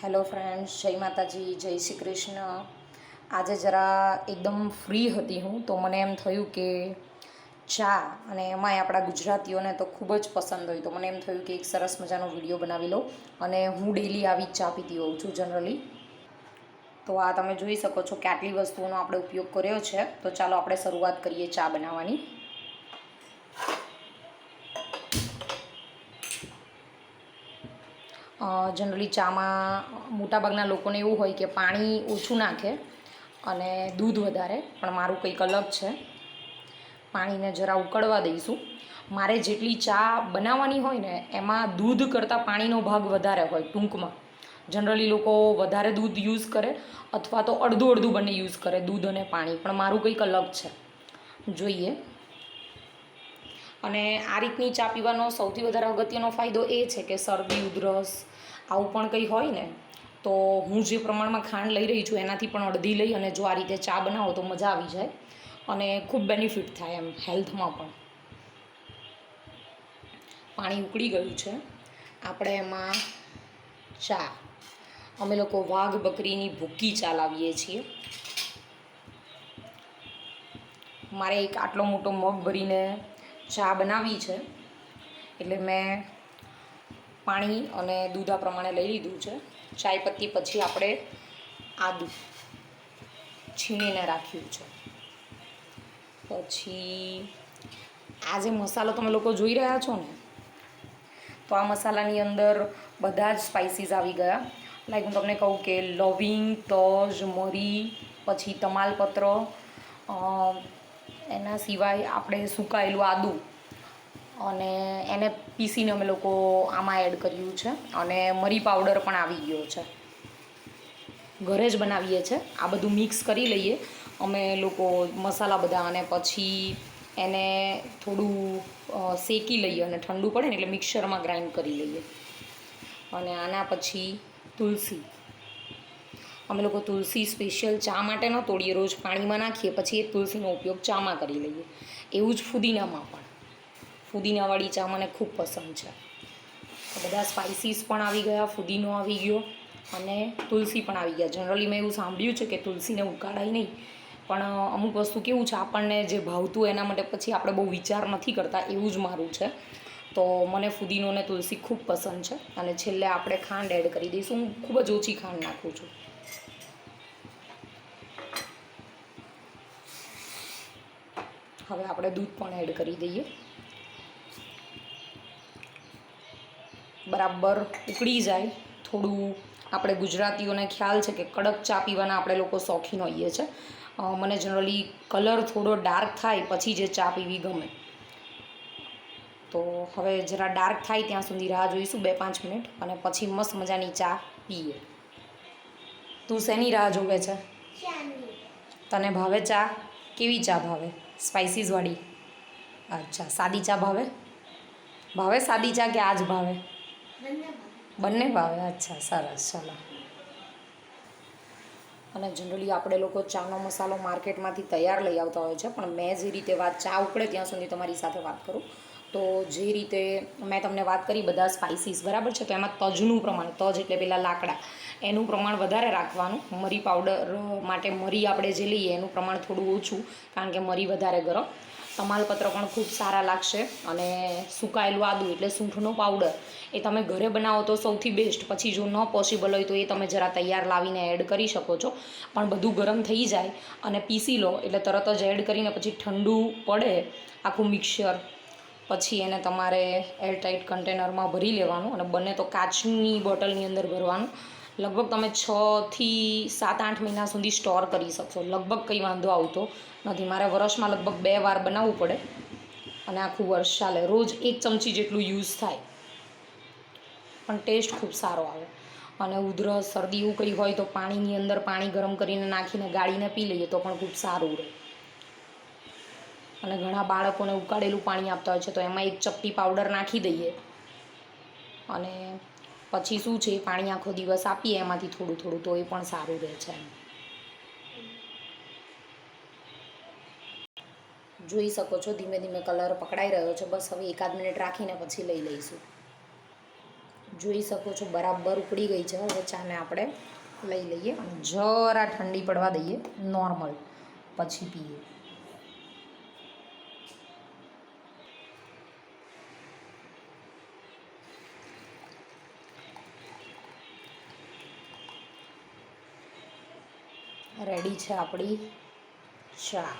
Hello friends, જય માતાજી, જય શ્રી કૃષ્ણ. આજે જરા એકદમ ફ્રી હતી હું, તો મને એમ થયું કે ચા, અને એમાંય આપણા ગુજરાતીઓને તો ખૂબ જ પસંદ હોય, તો મને એમ થયું કે એક સરસ મજાનો વિડીયો બનાવી લઉં. અને હું ડેલી આવી જ ચા પીતી હોઉં છું જનરલી. તો આ તમે જોઈ શકો છો કે આટલી વસ્તુઓનો આપણે ઉપયોગ કર્યો છે. તો ચાલો આપણે શરૂઆત કરીએ ચા બનાવવાની. જનરલી ચામાં મોટાભાગના લોકોને એવું હોય કે પાણી ઓછું નાખે અને દૂધ વધારે, પણ મારું કંઈક અલગ છે. પાણીને જરા ઉકળવા દઈશું. મારે જેટલી ચા બનાવવાની હોય ને એમાં દૂધ કરતાં પાણીનો ભાગ વધારે હોય. ટૂંકમાં જનરલી લોકો વધારે દૂધ યુઝ કરે અથવા તો અડધું અડધું બંને યુઝ કરે, દૂધ અને પાણી, પણ મારું કંઈક અલગ છે. જોઈએ. અને આ રીતની ચા પીવાનો સૌથી વધારે અગત્યનો ફાયદો એ છે કે શરદી, ઉધરસ આવું પણ કંઈ હોય ને, તો હું જે પ્રમાણમાં ખાંડ લઈ રહી છું એનાથી પણ અડધી લઈ અને જો આ રીતે ચા બનાવો તો મજા આવી જાય અને ખૂબ બેનિફિટ થાય એમ હેલ્થમાં પણ. પાણી ઉકળી ગયું છે. આપણે એમાં ચા, અમે લોકો વાઘ બકરીની ભૂકી ચા લાવીએ છીએ. મારે એક આટલો મોટો મગ ભરીને ચા બનાવી છે, એટલે મેં પાણી અને દૂધ આ પ્રમાણે લઈ લીધું છે. ચાય પત્તી પછી આપણે આદું છીણીને રાખ્યું છે. પછી આ જે મસાલો તમે લોકો જોઈ રહ્યા છો ને, તો આ મસાલાની અંદર બધા જ સ્પાઇસીસ આવી ગયા. લાઈક હું તમને કહું કે લવિંગ, તજ, મરી, પછી તમાલપત્ર, એના સિવાય આપણે સુકાયેલું આદું અને એને પીસીને અમે લોકો આમાં એડ કર્યું છે. અને મરી પાવડર પણ આવી ગયો છે. ઘરે જ બનાવીએ છીએ. આ બધું મિક્સ કરી લઈએ અમે લોકો મસાલા બધા, અને પછી એને થોડું શેકી લઈએ અને ઠંડુ પડે ને એટલે મિક્સરમાં ગ્રાઇન્ડ કરી લઈએ. અને આના પછી તુલસી, અમે લોકો તુલસી સ્પેશિયલ ચા માટે ન તોડીએ, રોજ પાણીમાં નાખીએ, પછી એ તુલસીનો ઉપયોગ ચામાં કરી લઈએ. એવું જ ફુદીનામાં પણ. ફુદીનાવાળી ચા મને ખૂબ પસંદ છે. બધા સ્પાઇસીસ પણ આવી ગયા, ફુદીનો આવી ગયો અને તુલસી પણ આવી ગયા. જનરલી મેં એવું સાંભળ્યું છે કે તુલસીને ઉકાળાય નહીં, પણ અમુક વસ્તુ કેવું છે આપણને જે ભાવતું એના માટે પછી આપણે બહુ વિચાર નથી કરતા, એવું જ મારું છે. તો મને ફુદીનો અને તુલસી ખૂબ પસંદ છે. અને છેલ્લે આપણે ખાંડ એડ કરી દઈશું. હું ખૂબ જ ઓછી ખાંડ નાખું છું. હવે આપણે દૂધ પણ એડ કરી દઈએ. બરાબર ઉકળી જાય થોડું. આપણે ગુજરાતીઓને ખ્યાલ છે કે કડક ચા પીવાના આપણે લોકો શોખીન હોઈએ છીએ. મને જનરલી કલર થોડો ડાર્ક થાય પછી જે ચા પીવી ગમે. તો હવે જરા ડાર્ક થાય ત્યાં સુધી રાહ જોઈશું 2-5 મિનિટ, અને પછી મસ્ત મજાની ચા પીએ. તું શેની રાહ જોવે છે? તને ભાવે ચા? કેવી ચા ભાવે? સ્પાઇસીસવાળી? અચ્છા, સાદી ચા ભાવે? ભાવે સાદી ચા કે આ જ ભાવે? બંને ભાવે. અચ્છા, સરસ. ચલો. અને જનરલી આપણે લોકો ચાનો મસાલો માર્કેટમાંથી તૈયાર લઈ આવતા હોય છે, પણ મેં જે રીતે ચા ઉકળે ત્યાં સુધી તમારી સાથે વાત કરું. તો જે રીતે મેં તમને વાત કરી બધા સ્પાઇસીસ બરાબર છે, તો એમાં તજનું પ્રમાણ, તજ એટલે પેલા લાકડા, એનું પ્રમાણ વધારે રાખવાનું. મરી પાવડર માટે મરી આપણે જે લઈએ એનું પ્રમાણ થોડું ઓછું, કારણ કે મરી વધારે ગરમ. તમાલપત્ર પણ ખૂબ સારા લાગશે. અને સુકાયેલું આદું એટલે સૂંઠનો પાવડર, એ તમે ઘરે બનાવો તો સૌથી બેસ્ટ. પછી જો ન પોસિબલ હોય તો એ તમે જરા તૈયાર લાવીને એડ કરી શકો છો. પણ બધું ગરમ થઈ જાય અને પીસી લો એટલે તરત જ એડ કરીને પછી ઠંડુ પડે આખું મિક્સર, પછી એને તમારે એરટાઇટ કન્ટેનરમાં ભરી લેવાનું. અને બને તો કાચની બોટલની અંદર ભરવાનું. લગભગ તમે 6થી 7-8 મહિના સુધી સ્ટોર કરી શકશો. લગભગ કંઈ વાંધો આવતો નથી. મારે વર્ષમાં લગભગ 2 વાર બનાવવું પડે અને આખું વર્ષ ચાલે. રોજ 1 ચમચી જેટલું યુઝ થાય, પણ ટેસ્ટ ખૂબ સારો આવે. અને ઉધરસ, શરદી એવું કંઈ હોય તો પાણીની અંદર પાણી ગરમ કરીને નાખીને ગાળીને પી લઈએ તો પણ ખૂબ સારું રહે. અને ઘણા બાળકોને ઉકાળેલું પાણી આપતા હોય છે, તો એમાં 1 ચપટી પાવડર નાખી દઈએ અને પછી શું છે, પાણી આખો દિવસ આપીએ એમાંથી થોડું થોડું, તો એ પણ સારું રહે છે. જોઈ શકો છો ધીમે ધીમે કલર પકડાઈ રહ્યો છે. બસ હવે 1-8 મિનિટ રાખીને પછી લઈ લઈશું. જોઈ શકો છો બરાબર ઉકળી ગઈ છે. હવે ચાને આપણે લઈ લઈએ અને જરા ઠંડી પડવા દઈએ નોર્મલ, પછી પીએ. રેડી છે આપણી ચા.